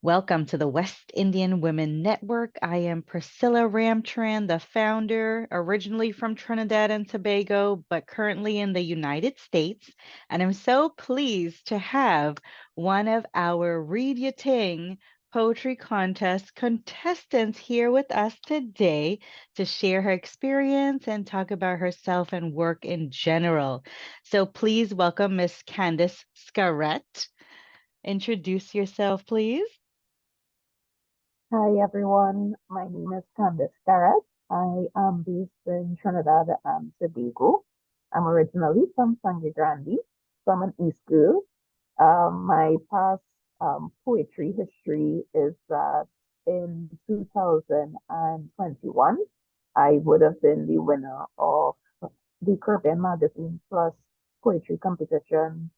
Welcome to the West Indian Women Network. I am Priscilla Ramtran, the founder, originally from Trinidad and Tobago, but currently in the United States. And I'm so pleased to have one of our Read Ya Ting poetry contest contestants here with us today to share her experience and talk about herself and work in general. So please welcome Miss Candice Skerrette. Introduce yourself, please. Hi everyone, my name is Candice Skerrette. I am based in Trinidad and Tobago. I'm originally from Sangre Grande, so I'm an East girl. My past poetry history is that in 2021, I would have been the winner of the Caribbean Magazine Plus poetry competition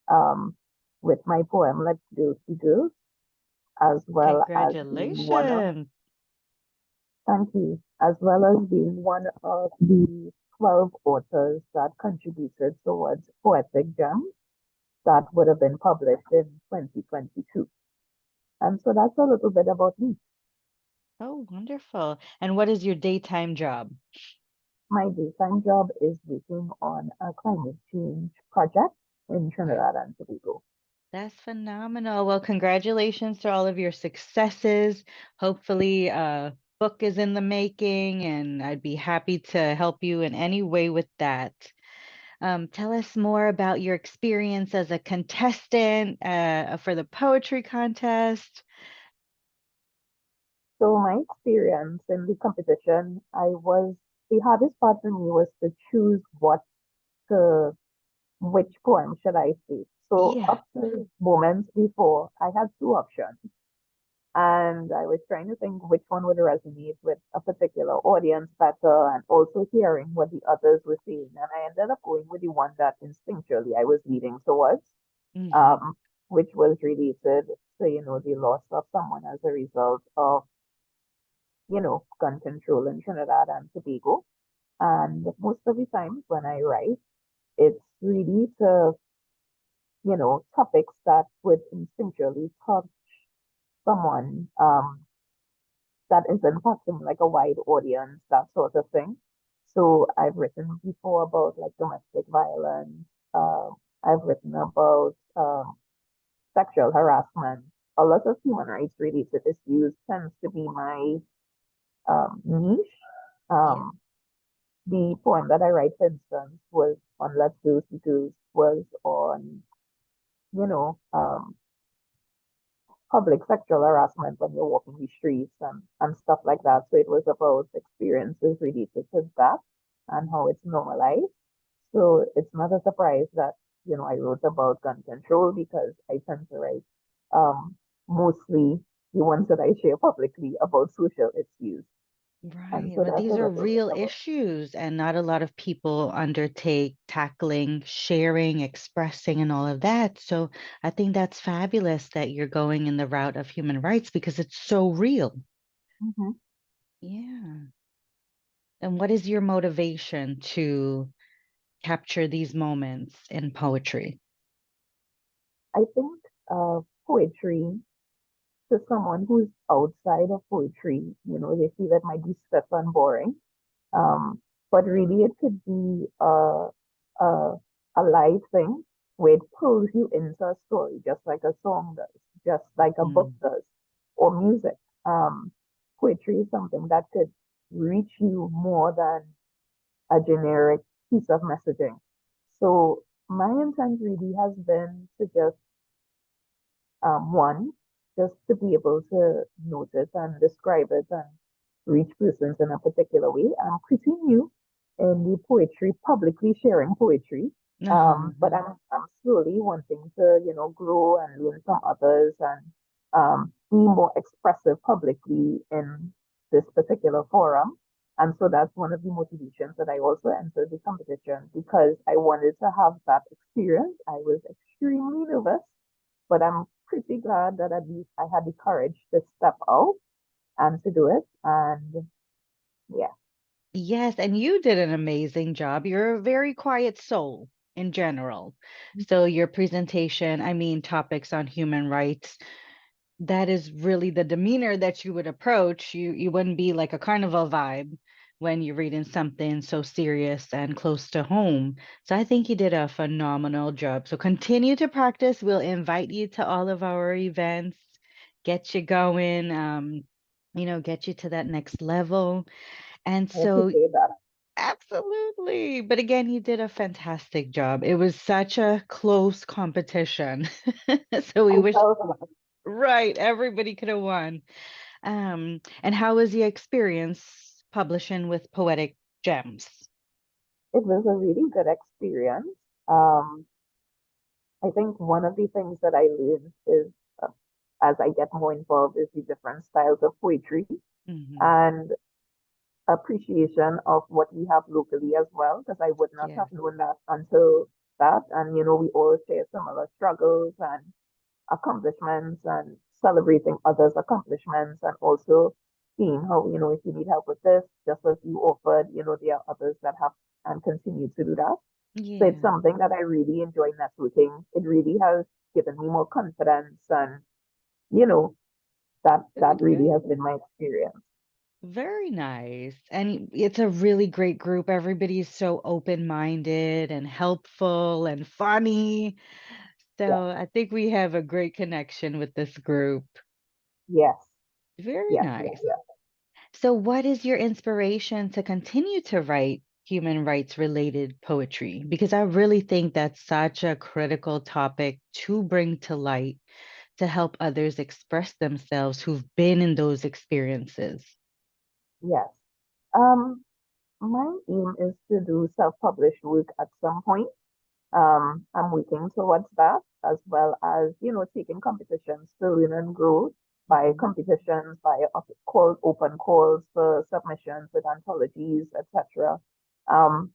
um, with my poem Let Girls Be Girls, as well as being one of Congratulations. Thank you, as well as being one of the 12 authors that contributed towards Poetic Gems that would have been published in 2022. And so that's a little bit about me. Oh, wonderful. And what is your daytime job? My daytime job is working on a climate change project in Trinidad and Tobago. That's phenomenal. Well, congratulations to all of your successes. Hopefully, a book is in the making, and I'd be happy to help you in any way with that. Tell us more about your experience as a contestant for the poetry contest. So my experience in the competition, the hardest part for me was to choose to which poem should I say? So Yeah. up to moments before, I had two options, and I was trying to think which one would resonate with a particular audience better, and also hearing what the others were saying. And I ended up going with the one that instinctually I was leading towards, Hmm. um, which was related to, the loss of someone as a result of, gun control in Trinidad and Tobago. And most of the times when I write, it's really to topics that would instinctually touch someone that is impacting like a wide audience, that sort of thing. So I've written before about like domestic violence. Uh, I've written about sexual harassment. A lot of human rights related issues tends to be my niche. Yeah. Um, the poem that I write, for instance, was on Let's Go to Goose, was on, you know, um, public sexual harassment when you're walking the streets and stuff like that. So it was about experiences related to that and how it's normalized. So it's not a surprise that, I wrote about gun control because I tend to write um, mostly the ones that I share publicly about social issues. And Right. so Well, that's a these are little bit real about issues, and not a lot of people undertake tackling, sharing, expressing, and all of that. So I think that's fabulous that you're going in the route of human rights because it's so real. Mhm. Yeah. And what is your motivation to capture these moments in poetry? I think poetry to someone who's outside of poetry, they feel it might be stiff and boring. Um, but really, it could be a, a live thing where it pulls you into a story, just like a song does, just like a book Mm, does, or music. Poetry is something that could reach you more than a generic piece of messaging. So my intent really has been to just one, just to be able to notice and describe it and reach persons in a particular way. I'm pretty new in the poetry, publicly sharing poetry. uh-huh. But I'm slowly wanting to, grow and learn from others and be more expressive publicly in this particular forum. And so that's one of the motivations that I also entered the competition because I wanted to have that experience. I was extremely nervous, but I'm pretty glad that at least I had the courage to step out and to do it. And yeah. Yes, and you did an amazing job. You're a very quiet soul in general. So your presentation, I mean, topics on human rights, that is really the demeanor that you would approach. You wouldn't be like a carnival vibe when you're reading something so serious and close to home. So I think you did a phenomenal job. So continue to practice. We'll invite you to all of our events, get you going, get you to that next level. And I so appreciate that. absolutely. But again, you did a fantastic job. It was such a close competition. So we I wish, felt that right, everybody could have won. And how was the experience publishing with Poetic Gems? it was a really good experience. Um, I think one of the things that I learned is as I get more involved is the different styles of poetry Hmm. and appreciation of what we have locally as well, because I would not Yes. have known that until that. And, we all share similar struggles and accomplishments and celebrating others' accomplishments and also seeing how, if you need help with this, just as you offered, there are others that have and continue to do that. So it's Yeah. something that I really enjoy networking. It really has given me more confidence and, you know, that Good, really has good. been my experience. Very nice. And it's a really great group. Everybody's so open-minded and helpful and funny. Yeah. So I think we have a great connection with this group. Yes. Very Yes. Yes. nice. Yes. So, what is your inspiration to continue to write human rights related poetry? Because I really think that's such a critical topic to bring to light to help others express themselves who've been in those experiences. Yes. My aim is to do self-published work at some point. I'm working towards that as well as, taking competitions to learn and grow by Mhm. competitions, by open calls for submissions with anthologies, etc. Um,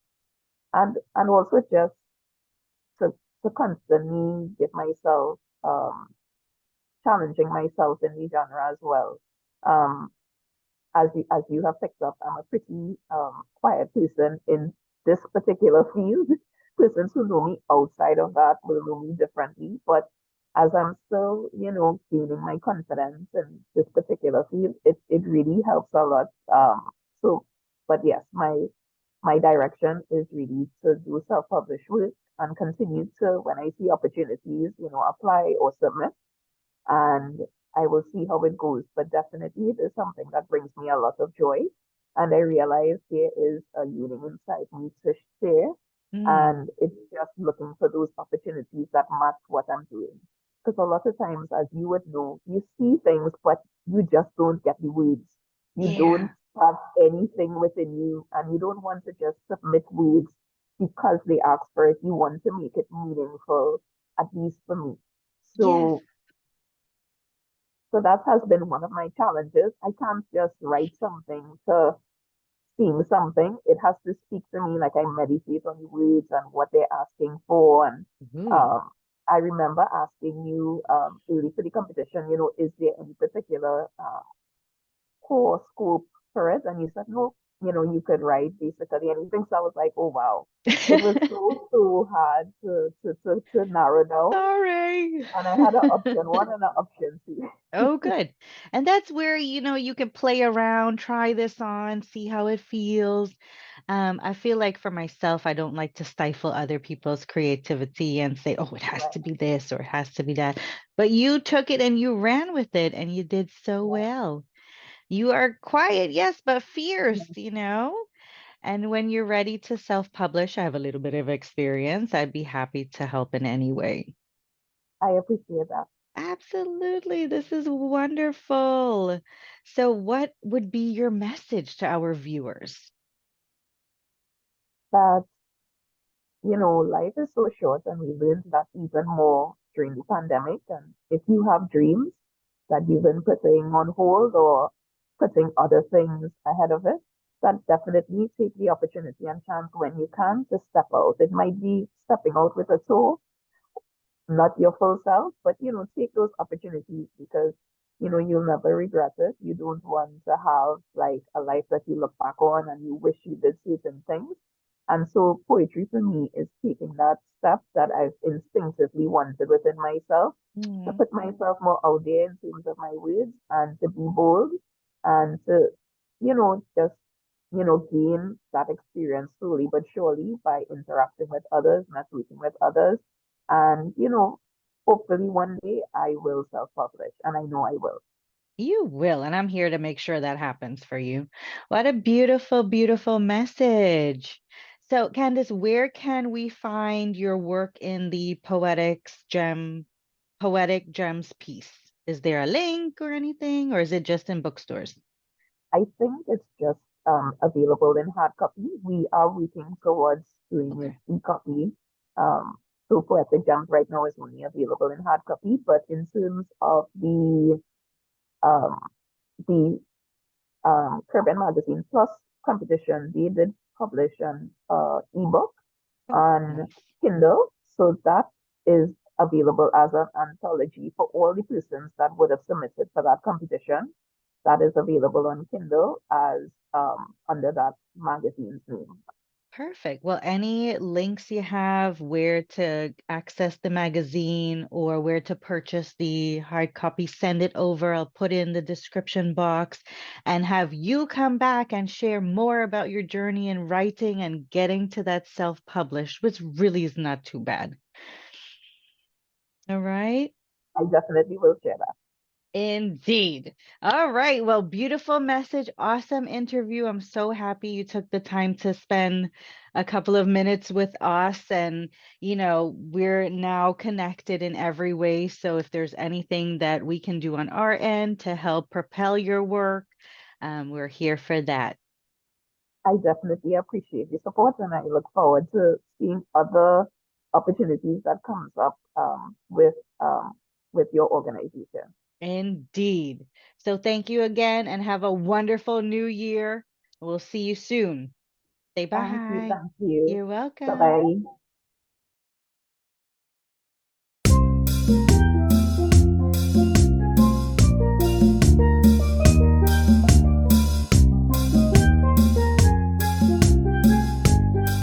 and also just to, to constantly give myself, challenging myself in the genre as well. Um, as you have picked up, I'm a pretty quiet person in this particular field. Persons who know me outside of that will know me differently, but as I'm still, gaining my confidence in this particular field, it really helps a lot. So, but yes, my direction is really to do self-published work and continue to, when I see opportunities, apply or submit and I will see how it goes. But definitely, it is something that brings me a lot of joy. And I realize there is a yearning inside me to share, Mm, and it's just looking for those opportunities that match what I'm doing. Because a lot of times, as you would know, you see things, but you just don't get the words. You don't yeah. have anything within you, and you don't want to just submit words because they ask for it. You want to make it meaningful, at least for me. Yes. So that has been one of my challenges. I can't just write something to sing something. It has to speak to me like I meditate on the words and what they're asking for. And Ooh. um, I remember asking you early for the competition, is there any particular core scope for it? And you said, no, you could write basically anything. So I was like, oh, wow. It was so hard to narrow down. Sorry. And I had an option one and an option two. Oh, good. And that's where, you can play around, try this on, see how it feels. I feel like for myself, I don't like to stifle other people's creativity and say, oh, it has to Right. be this or it has to be that. But you took it and you ran with it and you did so well. You are quiet, yes, but fierce, Yeah. you know? And when you're ready to self-publish, I have a little bit of experience. I'd be happy to help in any way. I appreciate that. Absolutely. This is wonderful. So, what would be your message to our viewers? That, life is so short and we learned that even more during the pandemic. And if you have dreams that you've been putting on hold or putting other things ahead of it, that definitely take the opportunity and chance when you can to step out. It might be stepping out with a toe, not your full self, but take those opportunities because you'll never regret it. You don't want to have like a life that you look back on and you wish you did certain things. And so poetry for me is taking that step that I've instinctively wanted within myself to Mm. put myself more out there in terms of my words and to be bold and to, just, gain that experience slowly but surely by interacting with others, networking with others. And, hopefully one day I will self-publish and I know I will. You will, and I'm here to make sure that happens for you. What a beautiful, beautiful message. So, Candice, where can we find your work in the Poetic Gems piece? Is there a link or anything, or is it just in bookstores? I think it's just available in hard copy. We are working towards doing it Okay, e-copy. Um, so Poetic Jams right now is only available in hard copy, but in terms of um, the Caribbean Magazine Plus competition, they did publish an ebook oh, on nice. Kindle. So that is available as an anthology for all the persons that would have submitted for that competition. That is available on Kindle as under that magazine's name. Perfect. Well, any links you have where to access the magazine or where to purchase the hard copy, send it over. I'll put in the description box and have you come back and share more about your journey in writing and getting to that self-published, which really is not too bad. All right. I definitely will share that. Indeed. All right. Well, beautiful message. Awesome interview. I'm so happy you took the time to spend a couple of minutes with us. And, we're now connected in every way. So if there's anything that we can do on our end to help propel your work, we're here for that. I definitely appreciate your support and I look forward to seeing other opportunities that comes up with your organization. Indeed. So thank you again and have a wonderful new year. We'll see you soon. Say Thank you, bye. thank you. You're Bye welcome. bye.